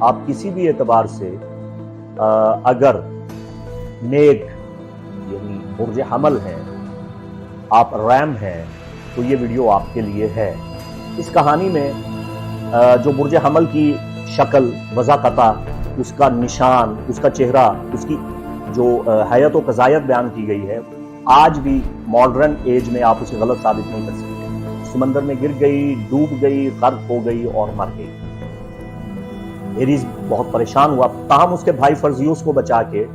آپ کسی بھی اعتبار سے اگر نیک یعنی برج حمل ہیں، آپ ریم ہیں، تو یہ ویڈیو آپ کے لیے ہے۔ اس کہانی میں جو برج حمل کی شکل وضاقطع، اس کا نشان، اس کا چہرہ، اس کی جو حیت و قضایت بیان کی گئی ہے، آج بھی ماڈرن ایج میں آپ اسے غلط ثابت نہیں کر سکتے۔ سمندر میں گر گئی، ڈوب گئی، غرق ہو گئی اور مر گئی۔ ایریز بہت پریشان ہوا، تاہم اس کے بھائی فرزیوس کو بچا کے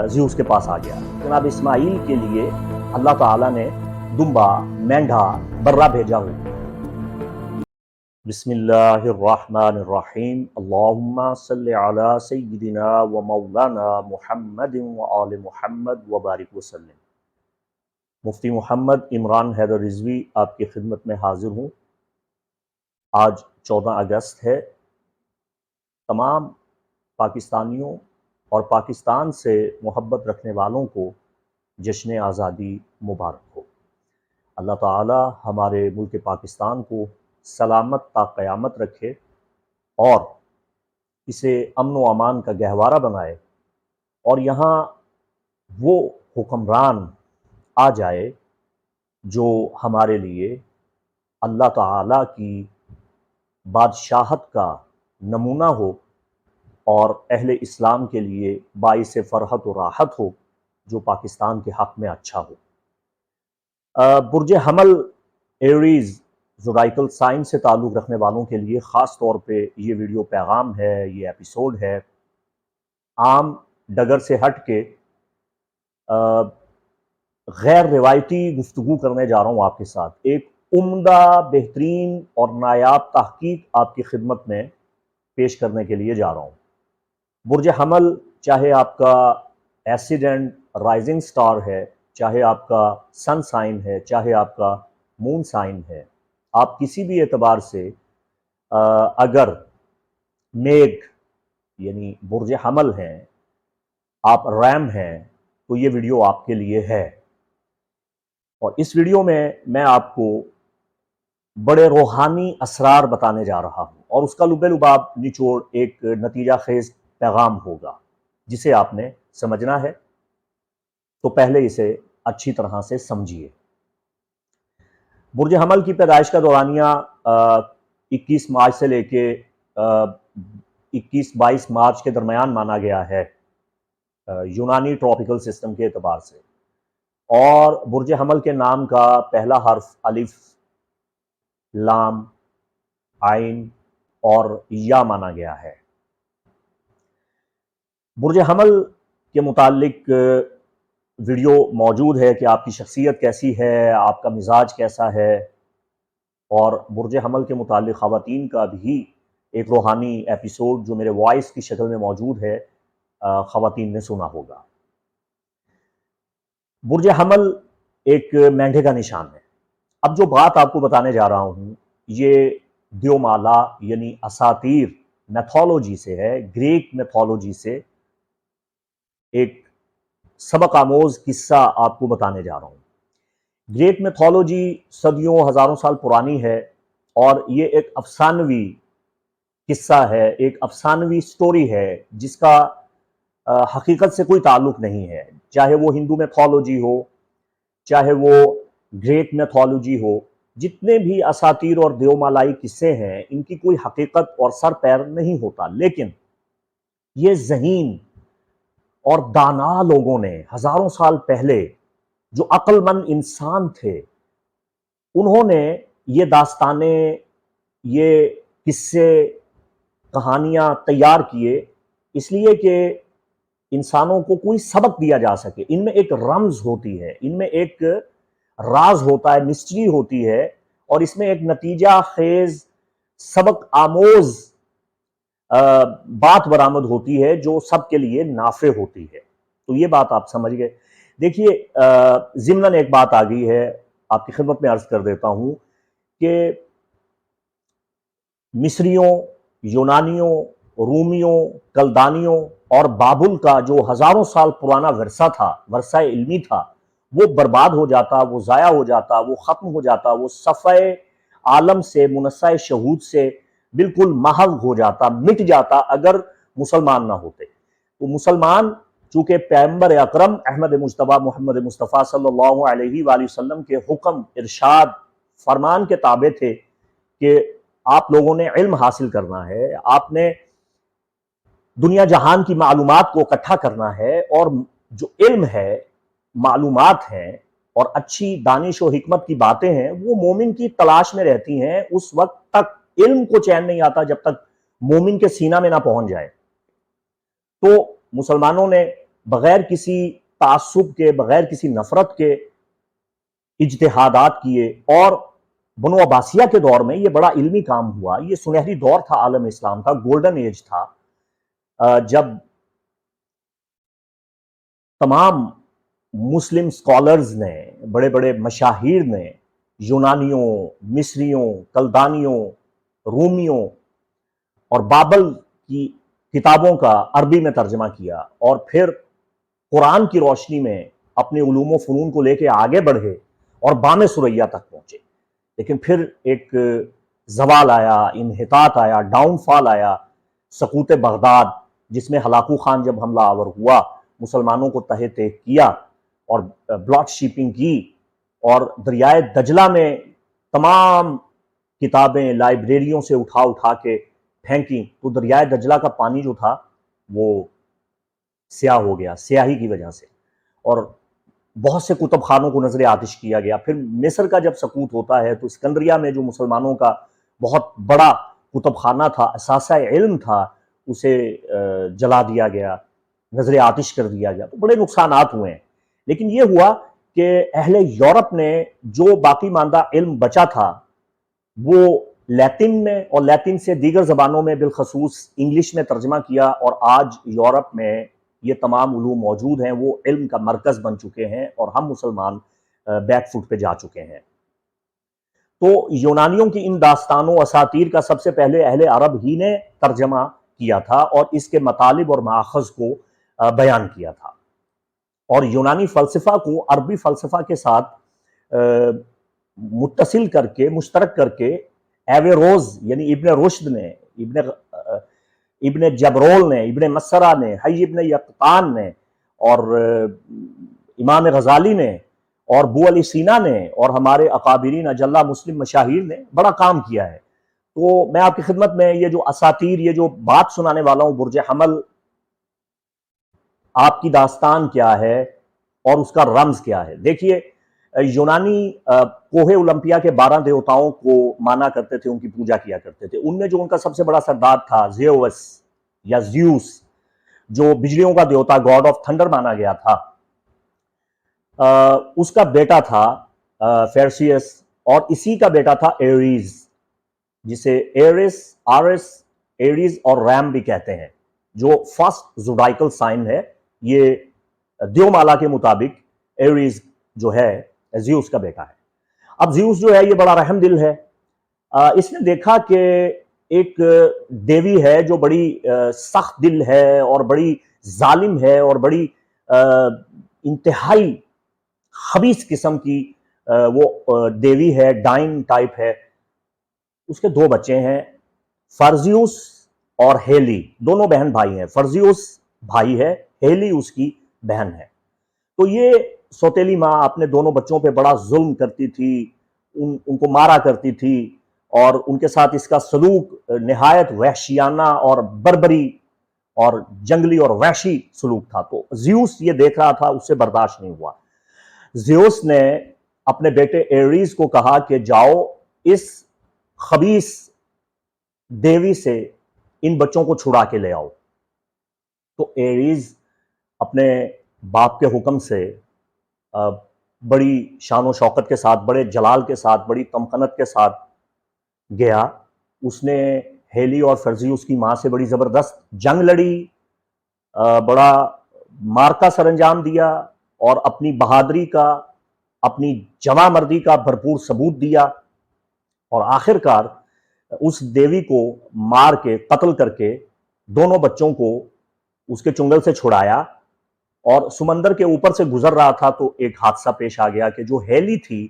زیوس کے پاس آ گیا۔ جناب اسماعیل کے لیے اللہ تعالیٰ نے دمبا، مینڈھا، برہ بھیجا ہو۔ بسم اللہ الرحمن الرحیم، اللہم صلی علی سیدنا و مولانا محمد و آل محمد و بارک وسلم۔ مفتی محمد عمران حیدر رضوی آپ کی خدمت میں حاضر ہوں۔ آج 14 اگست ہے۔ تمام پاکستانیوں اور پاکستان سے محبت رکھنے والوں کو جشن آزادی مبارک ہو۔ اللہ تعالی ہمارے ملک پاکستان کو سلامت تا قیامت رکھے اور اسے امن و امان کا گہوارہ بنائے، اور یہاں وہ حکمران آ جائے جو ہمارے لیے اللہ تعالی کی بادشاہت کا نمونہ ہو اور اہل اسلام کے لیے باعث فرحت و راحت ہو، جو پاکستان کے حق میں اچھا ہو۔ برج حمل ایریز زوڈائیکل سائن سے تعلق رکھنے والوں کے لیے خاص طور پہ یہ ویڈیو پیغام ہے، یہ ایپیسوڈ ہے۔ عام ڈگر سے ہٹ کے غیر روایتی گفتگو کرنے جا رہا ہوں آپ کے ساتھ۔ ایک عمدہ، بہترین اور نایاب تحقیق آپ کی خدمت میں پیش کرنے کے لیے جا رہا ہوں۔ برج حمل چاہے آپ کا ایسیڈنٹ رائزنگ سٹار ہے، چاہے آپ کا سن سائن ہے، چاہے آپ کا مون سائن ہے، آپ کسی بھی اعتبار سے اگر میگھ یعنی برج حمل ہیں، آپ ریم ہیں، تو یہ ویڈیو آپ کے لیے ہے۔ اور اس ویڈیو میں آپ کو بڑے روحانی اسرار بتانے جا رہا ہوں، اور اس کا لب لباب نچوڑ ایک نتیجہ خیز پیغام ہوگا جسے آپ نے سمجھنا ہے، تو پہلے اسے اچھی طرح سے سمجھیے۔ برج حمل کی پیدائش کا دورانیہ 21 مارچ سے لے کے 21-22 مارچ کے درمیان مانا گیا ہے یونانی ٹراپیکل سسٹم کے اعتبار سے، اور برج حمل کے نام کا پہلا حرف الف، لام، عین اور یا مانا گیا ہے۔ برج حمل کے متعلق ویڈیو موجود ہے کہ آپ کی شخصیت کیسی ہے، آپ کا مزاج کیسا ہے، اور برج حمل کے متعلق خواتین کا بھی ایک روحانی ایپیسوڈ جو میرے وائس کی شکل میں موجود ہے، خواتین نے سنا ہوگا۔ برج حمل ایک مینڈھے کا نشان ہے۔ اب جو بات آپ کو بتانے جا رہا ہوں یہ دیومالا یعنی اساطیر میتھولوجی سے ہے، گریک میتھولوجی سے ایک سبق آموز قصہ آپ کو بتانے جا رہا ہوں۔ گریک میتھولوجی صدیوں ہزاروں سال پرانی ہے، اور یہ ایک افسانوی قصہ ہے، ایک افسانوی سٹوری ہے جس کا حقیقت سے کوئی تعلق نہیں ہے، چاہے وہ ہندو میتھولوجی ہو، چاہے وہ گریک میتھولوجی ہو۔ جتنے بھی اساطیر اور دیومالائی قصے ہیں ان کی کوئی حقیقت اور سر پیر نہیں ہوتا، لیکن یہ ذہین اور دانا لوگوں نے ہزاروں سال پہلے جو عقل مند انسان تھے، انہوں نے یہ داستانیں، یہ قصے، کہانیاں تیار کیے اس لیے کہ انسانوں کو کوئی سبق دیا جا سکے۔ ان میں ایک رمز ہوتی ہے، ان میں ایک راز ہوتا ہے، مسٹری ہوتی ہے، اور اس میں ایک نتیجہ خیز سبق آموز بات برآمد ہوتی ہے جو سب کے لیے نافع ہوتی ہے۔ تو یہ بات آپ سمجھ گئے۔ دیکھیے ضمناً ایک بات آ گئی ہے، آپ کی خدمت میں عرض کر دیتا ہوں کہ مصریوں، یونانیوں، رومیوں، کلدانیوں اور بابل کا جو ہزاروں سال پرانا ورثہ تھا، ورثہ علمی تھا، وہ برباد ہو جاتا، وہ ضائع ہو جاتا، وہ ختم ہو جاتا، وہ صفحہ عالم سے، منصہ شہود سے بالکل محو ہو جاتا، مٹ جاتا اگر مسلمان نہ ہوتے۔ تو مسلمان چونکہ پیغمبر اکرم احمد مجتبیٰ محمد مصطفیٰ صلی اللہ علیہ وآلہ وسلم کے حکم، ارشاد، فرمان کے تابع تھے کہ آپ لوگوں نے علم حاصل کرنا ہے، آپ نے دنیا جہان کی معلومات کو اکٹھا کرنا ہے، اور جو علم ہے، معلومات ہیں اور اچھی دانش و حکمت کی باتیں ہیں، وہ مومن کی تلاش میں رہتی ہیں۔ اس وقت تک علم کو چین نہیں آتا جب تک مومن کے سینہ میں نہ پہنچ جائے۔ تو مسلمانوں نے بغیر کسی تعصب کے، بغیر کسی نفرت کے اجتہادات کیے، اور بنو عباسیہ کے دور میں یہ بڑا علمی کام ہوا۔ یہ سنہری دور تھا عالم اسلام کا، گولڈن ایج تھا، جب تمام مسلم سکالرز نے، بڑے بڑے مشاہیر نے، یونانیوں، مصریوں، کلدانیوں، رومیوں اور بابل کی کتابوں کا عربی میں ترجمہ کیا، اور پھر قرآن کی روشنی میں اپنے علوم و فنون کو لے کے آگے بڑھے اور بام ثریا تک پہنچے۔ لیکن پھر ایک زوال آیا، انحطاط آیا، ڈاؤن فال آیا، سقوط بغداد، جس میں ہلاکو خان جب حملہ آور ہوا، مسلمانوں کو تہہ تیگ کیا اور بلاٹ شیپنگ کی، اور دریائے دجلہ میں تمام کتابیں لائبریریوں سے اٹھا کے پھینکی، تو دریائے دجلہ کا پانی جو تھا وہ سیاہ ہو گیا، سیاہی کی وجہ سے، اور بہت سے کتب خانوں کو نظر آتش کیا گیا۔ پھر مصر کا جب سقوط ہوتا ہے تو اسکندریہ میں جو مسلمانوں کا بہت بڑا کتب خانہ تھا، اثاثہ علم تھا، اسے جلا دیا گیا، نظر آتش کر دیا گیا۔ تو بڑے نقصانات ہوئے ہیں، لیکن یہ ہوا کہ اہل یورپ نے جو باقی ماندہ علم بچا تھا وہ لیٹن میں اور لیٹن سے دیگر زبانوں میں بالخصوص انگلش میں ترجمہ کیا، اور آج یورپ میں یہ تمام علوم موجود ہیں، وہ علم کا مرکز بن چکے ہیں، اور ہم مسلمان بیک فٹ پہ جا چکے ہیں۔ تو یونانیوں کی ان داستانوں اساطیر کا سب سے پہلے اہل عرب ہی نے ترجمہ کیا تھا اور اس کے مطالب اور ماخذ کو بیان کیا تھا، اور یونانی فلسفہ کو عربی فلسفہ کے ساتھ متصل کر کے، مشترک کر کے، ایویروز یعنی ابن رشد نے، ابن جبرول نے، ابن مسرہ نے، حی ابن یقطان نے، اور امام غزالی نے، اور بو علی سینا نے، اور ہمارے اکابرین اجلہ مسلم مشاہیر نے بڑا کام کیا ہے۔ تو میں آپ کی خدمت میں یہ جو اساطیر، یہ جو بات سنانے والا ہوں، برج حمل آپ کی داستان کیا ہے اور اس کا رمز کیا ہے؟ دیکھیے، یونانی کوہ اولمپیا کے 12 دیوتاؤں کو مانا کرتے تھے، ان کی پوجا کیا کرتے تھے۔ ان میں جو ان کا سب سے بڑا سردار تھا زیوس یا زیوس، جو بجلیوں کا دیوتا، گاڈ آف تھنڈر مانا گیا تھا، اس کا بیٹا تھا فیرسیس، اور اسی کا بیٹا تھا ایریز، جسے ایریز اور ریم بھی کہتے ہیں، جو فرسٹ زوڈائیکل سائن ہے۔ یہ دیومالا کے مطابق ایریز جو ہے زیوس کا بیٹا ہے۔ اب زیوس جو ہے یہ بڑا رحم دل ہے۔ اس نے دیکھا کہ ایک دیوی ہے جو بڑی سخت دل ہے اور بڑی ظالم ہے اور بڑی انتہائی خبیث قسم کی وہ دیوی ہے، ڈائن ٹائپ ہے۔ اس کے 2 بچے ہیں، فرزیوس اور ہیلی، دونوں بہن بھائی ہیں۔ فرزیوس بھائی ہے، ہیلی اس کی بہن ہے۔ تو یہ سوتیلی ماں اپنے دونوں بچوں پہ بڑا ظلم کرتی تھی، ان کو مارا کرتی تھی، اور ان کے ساتھ اس کا سلوک نہایت وحشیانہ اور بربری اور جنگلی اور وحشی سلوک تھا۔ تو زیوس یہ دیکھ رہا تھا، اس سے برداشت نہیں ہوا۔ زیوس نے اپنے بیٹے ایریز کو کہا کہ جاؤ اس خبیث دیوی سے ان بچوں کو چھڑا کے لے آؤ۔ تو ایریز اپنے باپ کے حکم سے بڑی شان و شوکت کے ساتھ، بڑے جلال کے ساتھ، بڑی تمکنت کے ساتھ گیا۔ اس نے ہیلی اور فرزیوس کی ماں سے بڑی زبردست جنگ لڑی، بڑا مارکا سر انجام دیا، اور اپنی بہادری کا، اپنی جواں مردی کا بھرپور ثبوت دیا، اور آخر کار اس دیوی کو مار کے، قتل کر کے، دونوں بچوں کو اس کے چنگل سے چھڑایا۔ اور سمندر کے اوپر سے گزر رہا تھا تو ایک حادثہ پیش آ گیا کہ جو ہیلی تھی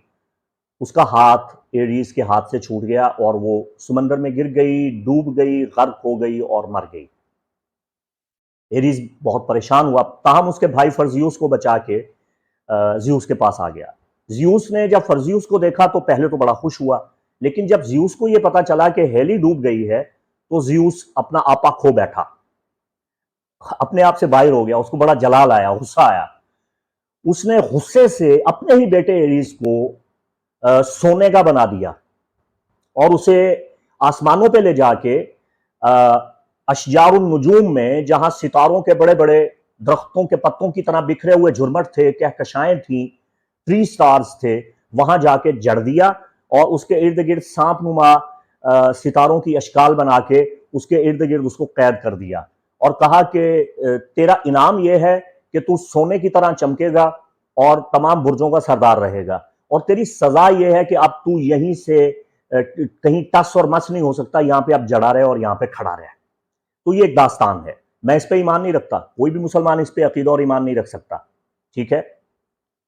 اس کا ہاتھ ایریز کے ہاتھ سے چھوٹ گیا اور وہ سمندر میں گر گئی، ڈوب گئی، غرق ہو گئی اور مر گئی۔ ایریز بہت پریشان ہوا، تاہم اس کے بھائی فرزیوس کو بچا کے زیوس کے پاس آ گیا۔ زیوس نے جب فرزیوس کو دیکھا تو پہلے تو بڑا خوش ہوا، لیکن جب زیوس کو یہ پتا چلا کہ ہیلی ڈوب گئی ہے تو زیوس اپنا آپا کھو بیٹھا، اپنے آپ سے باہر ہو گیا، اس کو بڑا جلال آیا، غصہ آیا۔ اس نے غصے سے اپنے ہی بیٹے ایریز کو سونے کا بنا دیا اور اسے آسمانوں پہ لے جا کے اشجار النجوم میں، جہاں ستاروں کے بڑے بڑے درختوں کے پتوں کی طرح بکھرے ہوئے جھرمٹ تھے، کہکشائیں تھیں، ٹری سٹارز تھے، وہاں جا کے جڑ دیا اور اس کے ارد گرد سانپ نما ستاروں کی اشکال بنا کے اس کے ارد گرد اس کو قید کر دیا اور کہا کہ تیرا انعام یہ ہے کہ تو سونے کی طرح چمکے گا اور تمام برجوں کا سردار رہے گا، اور تیری سزا یہ ہے کہ اب تو یہیں سے کہیں ٹس اور مس نہیں ہو سکتا، یہاں پہ اب جڑا رہے اور یہاں پہ کھڑا رہے۔ تو یہ ایک داستان ہے، میں اس پہ ایمان نہیں رکھتا، کوئی بھی مسلمان اس پہ عقیدہ اور ایمان نہیں رکھ سکتا، ٹھیک ہے؟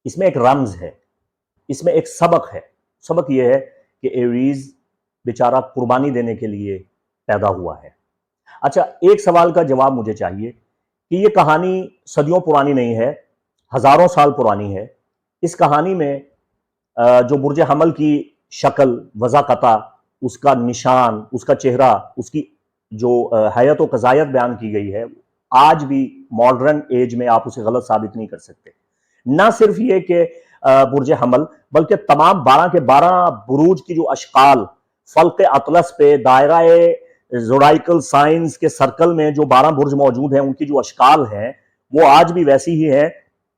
اس میں ایک رمز ہے، اس میں ایک سبق ہے۔ سبق یہ ہے کہ ایریز بیچارہ قربانی دینے کے لیے پیدا ہوا ہے۔ اچھا، ایک سوال کا جواب مجھے چاہیے کہ یہ کہانی صدیوں پرانی نہیں ہے، ہزاروں سال پرانی ہے۔ اس کہانی میں جو برج حمل کی شکل، وضاقتہ، اس کا نشان، اس کا چہرہ، اس کی جو حیت و قضایت بیان کی گئی ہے، آج بھی ماڈرن ایج میں آپ اسے غلط ثابت نہیں کر سکتے۔ نہ صرف یہ کہ برج حمل، بلکہ تمام 12 کے 12 بروج کی جو اشکال فلق اطلس پہ دائرہ زوڈائیکل سائنس کے سرکل میں جو 12 برج موجود ہیں، ان کی جو اشکال ہیں وہ آج بھی ویسی ہی ہیں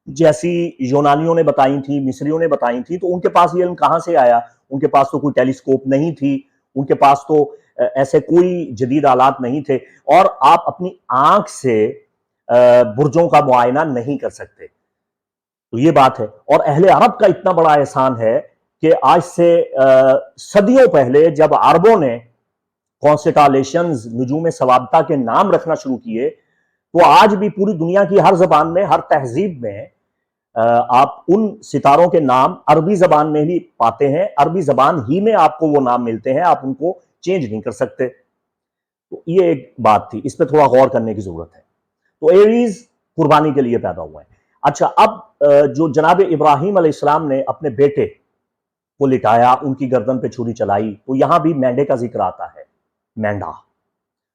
جیسی یونانیوں نے بتائی تھی، مصریوں نے بتائی تھی۔ تو ان کے پاس یہ علم کہاں سے آیا؟ ان کے پاس تو کوئی ٹیلیسکوپ نہیں تھی، ان کے پاس تو ایسے کوئی جدید آلات نہیں تھے، اور آپ اپنی آنکھ سے برجوں کا معائنہ نہیں کر سکتے۔ تو یہ بات ہے، اور اہل عرب کا اتنا بڑا احسان ہے کہ آج سے صدیوں پہلے جب عربوں نے کانسٹیلیشنز، نجوم ثوابتہ کے نام رکھنا شروع کیے، تو آج بھی پوری دنیا کی ہر زبان میں، ہر تہذیب میں آپ ان ستاروں کے نام عربی زبان میں ہی پاتے ہیں، عربی زبان ہی میں آپ کو وہ نام ملتے ہیں، آپ ان کو چینج نہیں کر سکتے۔ تو یہ ایک بات تھی، اس پہ تھوڑا غور کرنے کی ضرورت ہے۔ تو ایریز قربانی کے لیے پیدا ہوا ہے۔ اچھا، اب جو جناب ابراہیم علیہ السلام نے اپنے بیٹے کو لٹایا، ان کی گردن پہ چھری چلائی، تو یہاں بھی مینڈے کا ذکر آتا ہے، مینڈا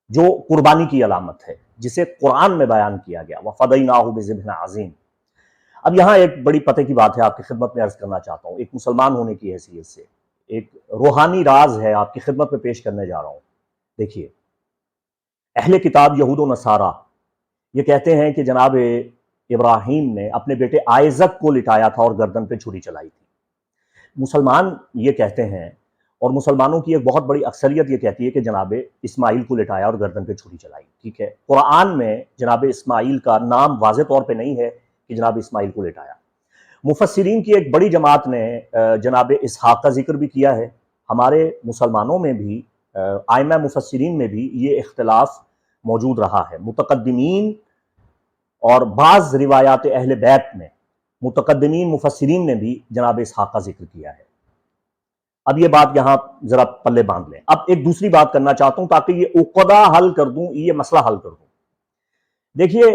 جو قربانی کی علامت ہے، جسے قرآن میں بیان کیا گیا، وَفَدَيْنَاهُ بِذِبْحٍ عَظِيمٍ۔ اب یہاں ایک بڑی پتہ کی بات ہے، آپ کی خدمت میں عرض کرنا چاہتا ہوں، ایک مسلمان ہونے کی حیثیت سے ایک روحانی راز ہے، آپ کی خدمت میں پیش کرنے جا رہا ہوں۔ دیکھیے، اہل کتاب یہود و نصارہ یہ کہتے ہیں کہ جناب ابراہیم نے اپنے بیٹے آئزک کو لٹایا تھا اور گردن پہ چھری چلائی تھی۔ مسلمان یہ کہتے ہیں، اور مسلمانوں کی ایک بہت بڑی اکثریت یہ کہتی ہے کہ جناب اسماعیل کو لٹایا اور گردن پہ چھری چلائی، ٹھیک ہے؟ قرآن میں جناب اسماعیل کا نام واضح طور پہ نہیں ہے کہ جناب اسماعیل کو لٹایا۔ مفسرین کی ایک بڑی جماعت نے جناب اسحاق کا ذکر بھی کیا ہے۔ ہمارے مسلمانوں میں بھی، ائمہ مفسرین میں بھی یہ اختلاف موجود رہا ہے۔ متقدمین اور بعض روایات اہل بیت میں متقدمین مفسرین نے بھی جناب اسحاق کا ذکر کیا ہے۔ اب یہ بات یہاں ذرا پلے باندھ لیں۔ اب ایک دوسری بات کرنا چاہتا ہوں تاکہ یہ عقدہ حل کر دوں، یہ مسئلہ حل کر دوں۔ دیکھیے،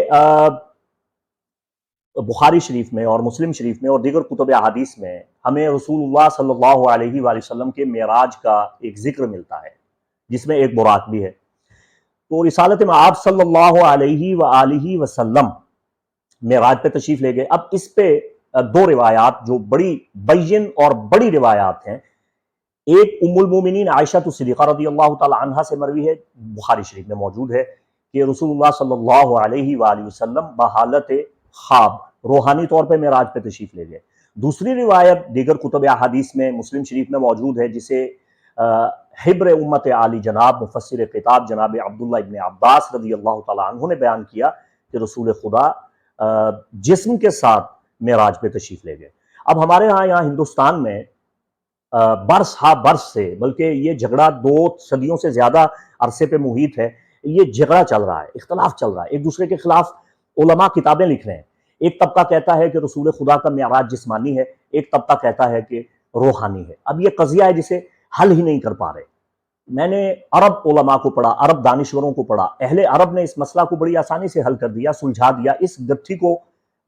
بخاری شریف میں اور مسلم شریف میں اور دیگر کتب احادیث میں ہمیں رسول اللہ صلی اللہ علیہ وآلہ وسلم کے معراج کا ایک ذکر ملتا ہے، جس میں ایک براق بھی ہے۔ تو رسالت میں آپ صلی اللہ علیہ وآلہ وسلم معراج پہ تشریف لے گئے۔ اب اس پہ دو روایات جو بڑی بین اور بڑی روایات ہیں، ایک ام المومنین عائشہ صدیقہ رضی اللہ تعالی عنہا سے مروی ہے، بخاری شریف میں موجود ہے، کہ رسول اللہ صلی اللہ علیہ وآلہ وسلم بحالت خواب روحانی طور پہ معراج پہ تشریف لے گئے۔ دوسری روایت دیگر کتب احادیث میں مسلم شریف میں موجود ہے، جسے حبر امت عالی جناب مفسر خطاب جناب عبداللہ ابن عباس رضی اللہ تعالی عنہ نے بیان کیا کہ رسول خدا جسم کے ساتھ معراج پہ تشریف لے گئے۔ اب ہمارے یہاں ہندوستان میں برس ہا برس سے، بلکہ یہ جھگڑا 2 صدیوں سے زیادہ عرصے پہ محیط ہے، یہ جھگڑا چل رہا ہے، اختلاف چل رہا ہے، ایک دوسرے کے خلاف علماء کتابیں لکھ رہے ہیں۔ ایک طبقہ کہتا ہے کہ رسول خدا کا معراج جسمانی ہے، ایک طبقہ کہتا ہے کہ روحانی ہے۔ اب یہ قضیہ ہے جسے حل ہی نہیں کر پا رہے۔ میں نے عرب علماء کو پڑھا، عرب دانشوروں کو پڑھا، اہل عرب نے اس مسئلہ کو بڑی آسانی سے حل کر دیا، سلجھا دیا، اس گتھی کو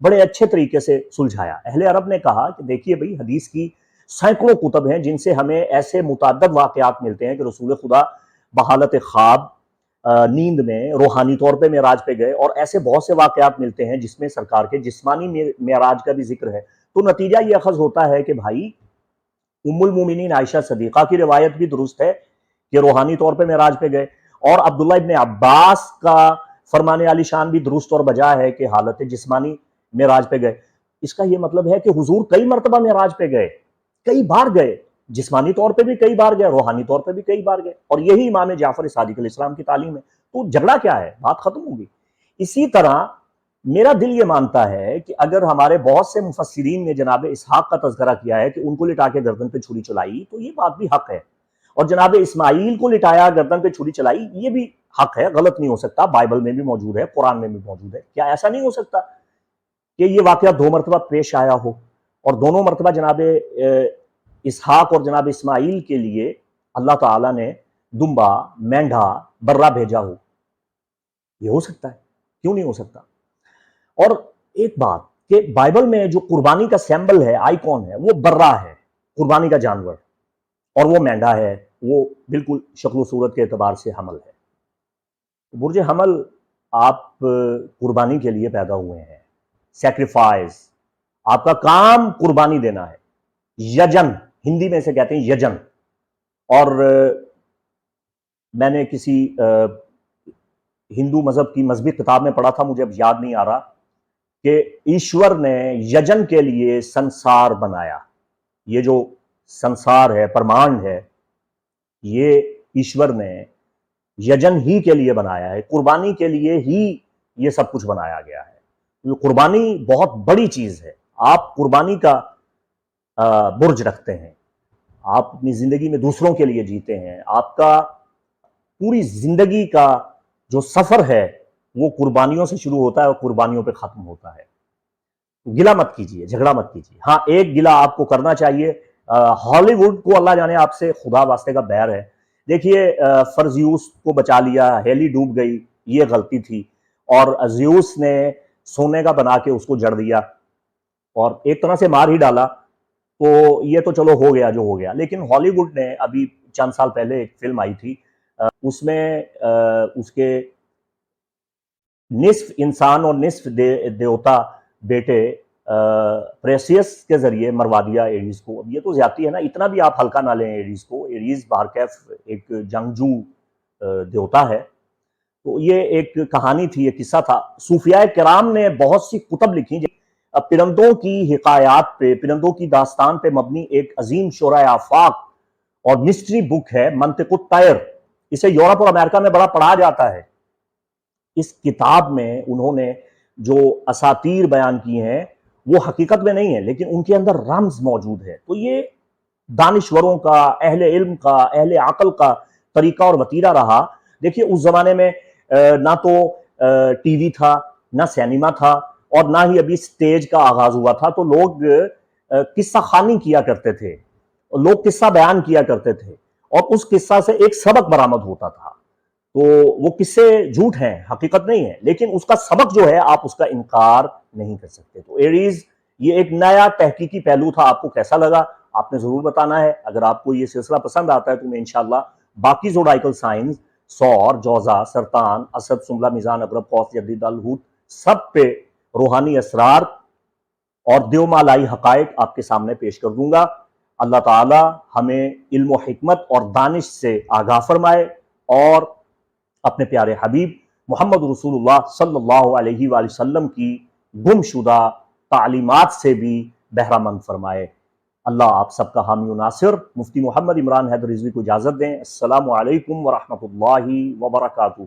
بڑے اچھے طریقے سے سلجھایا۔ اہل عرب نے کہا کہ دیکھیے بھئی، حدیث کی سینکڑوں کتب ہیں جن سے ہمیں ایسے متعدد واقعات ملتے ہیں کہ رسول خدا بحالت خواب، نیند میں روحانی طور پہ معراج پہ گئے، اور ایسے بہت سے واقعات ملتے ہیں جس میں سرکار کے جسمانی معراج کا بھی ذکر ہے۔ تو نتیجہ یہ اخذ ہوتا ہے کہ بھائی، ام المومنین عائشہ صدیقہ کی روایت بھی درست ہے کہ روحانی طور پہ معراج پہ گئے، اور عبداللہ ابن عباس کا فرمان عالی شان بھی درست اور بجا ہے کہ حالت جسمانی معراج پہ گئے۔ اس کا یہ مطلب ہے کہ حضور کئی مرتبہ معراج پہ گئے، کئی بار گئے، جسمانی طور پہ بھی کئی بار گئے، روحانی طور پہ بھی کئی بار گئے، اور یہی امام جعفر صادق علیہ السلام کی تعلیم ہے۔ تو جھگڑا کیا ہے؟ بات ختم ہوگی۔ اسی طرح میرا دل یہ مانتا ہے کہ اگر ہمارے بہت سے مفسرین نے جناب اسحاق کا تذکرہ کیا ہے کہ ان کو لٹا کے گردن پہ چھری چلائی، تو یہ بات بھی حق ہے، اور جناب اسماعیل کو لٹایا، گردن پہ چھری چلائی، یہ بھی حق ہے، غلط نہیں ہو سکتا، بائبل میں بھی موجود ہے، قرآن میں بھی موجود ہے۔ کیا ایسا نہیں ہو سکتا کہ یہ واقعہ 2 مرتبہ پیش آیا ہو، اور دونوں مرتبہ جناب اسحاق اور جناب اسماعیل کے لیے اللہ تعالیٰ نے دمبا، مینڈھا، برہ بھیجا ہو؟ یہ ہو سکتا ہے، کیوں نہیں ہو سکتا؟ اور ایک بات کہ بائبل میں جو قربانی کا سیمبل ہے، آئیکن ہے، وہ برہ ہے، قربانی کا جانور، اور وہ مینڈا ہے، وہ بالکل شکل و صورت کے اعتبار سے حمل ہے۔ برج حمل آپ قربانی کے لیے پیدا ہوئے ہیں، سیکریفائز، آپ کا کام قربانی دینا ہے، یجن، ہندی میں سے کہتے ہیں یجن۔ اور میں نے کسی ہندو مذہب کی مذہبی کتاب میں پڑھا تھا، مجھے اب یاد نہیں آ رہا، کہ ایشور نے یجن کے لیے سنسار بنایا۔ یہ جو سنسار ہے، پرمانڈ ہے، یہ ایشور نے یجن ہی کے لیے بنایا ہے، قربانی کے لیے ہی یہ سب کچھ بنایا گیا ہے۔ قربانی بہت بڑی چیز ہے۔ آپ قربانی کا برج رکھتے ہیں، آپ اپنی زندگی میں دوسروں کے لیے جیتے ہیں، آپ کا پوری زندگی کا جو سفر ہے وہ قربانیوں سے شروع ہوتا ہے اور قربانیوں پہ ختم ہوتا ہے۔ گلہ مت کیجیے، جھگڑا مت کیجیے۔ ہاں، ایک گلہ آپ کو کرنا چاہیے، ہالی ووڈ کو اللہ جانے آپ سے خدا واسطے کا بیر ہے۔ دیکھیے، فرزیوس کو بچا لیا، ہیلی ڈوب گئی، یہ غلطی تھی، اور زیوس نے سونے کا بنا کے اس کو جڑ دیا اور ایک طرح سے مار ہی ڈالا۔ تو یہ تو چلو ہو گیا جو ہو گیا، لیکن ہالی ووڈ نے ابھی چند سال پہلے ایک فلم آئی تھی، اس میں اس کے نصف انسان اور نصف دیوتا بیٹے پریسیس کے ذریعے مروا دیا ایڈیز کو۔ اب یہ تو زیادتی ہے نا، اتنا بھی آپ ہلکا نہ لیں ایڈیز کو۔ ایڈیز بہرکیف ایک جنگجو دیوتا ہے۔ تو یہ ایک کہانی تھی، ایک قصہ تھا۔ صوفیاء کرام نے بہت سی کتب لکھی، پرندوں کی حکایات پہ، پرندوں کی داستان پہ مبنی ایک عظیم شورۂ آفاق اور مسٹری بک ہے، منطق الطیر۔ اسے یورپ اور امریکہ میں بڑا پڑھا جاتا ہے۔ اس کتاب میں انہوں نے جو اساطیر بیان کی ہیں وہ حقیقت میں نہیں ہے، لیکن ان کے اندر رمز موجود ہے۔ تو یہ دانشوروں کا، اہل علم کا، اہل عقل کا طریقہ اور وتیرہ رہا۔ دیکھیے، اس زمانے میں نہ تو ٹی وی تھا، نہ سینما تھا، اور نہ ہی ابھی سٹیج کا آغاز ہوا تھا۔ تو لوگ قصہ خوانی کیا کرتے تھے، لوگ قصہ بیان کیا کرتے تھے، اور اس قصہ سے ایک سبق برآمد ہوتا تھا۔ تو وہ قصے جھوٹ ہیں، حقیقت نہیں ہے، لیکن اس کا سبق جو ہے آپ اس کا انکار نہیں کر سکتے۔ تو ایریز یہ ایک نیا تحقیقی پہلو تھا۔ آپ کو کیسا لگا آپ نے ضرور بتانا ہے۔ اگر آپ کو یہ سلسلہ پسند آتا ہے تو میں انشاءاللہ باقی زوڈائیکل سائنز، سور، جوزہ، سرطان، اسد، سنبلہ، میزان، عقرب، قوس، یزید، الحوت، سب پہ روحانی اسرار اور دیومالائی حقائق آپ کے سامنے پیش کر دوں گا۔ اللہ تعالی ہمیں علم و حکمت اور دانش سے آگاہ فرمائے، اور اپنے پیارے حبیب محمد رسول اللہ صلی اللہ علیہ وآلہ وسلم کی گم شدہ تعلیمات سے بھی بہرہ مند فرمائے۔ اللہ آپ سب کا حامی و ناصر۔ مفتی محمد عمران حیدر رضوی کو اجازت دیں۔ السلام علیکم ورحمۃ اللہ وبرکاتہ۔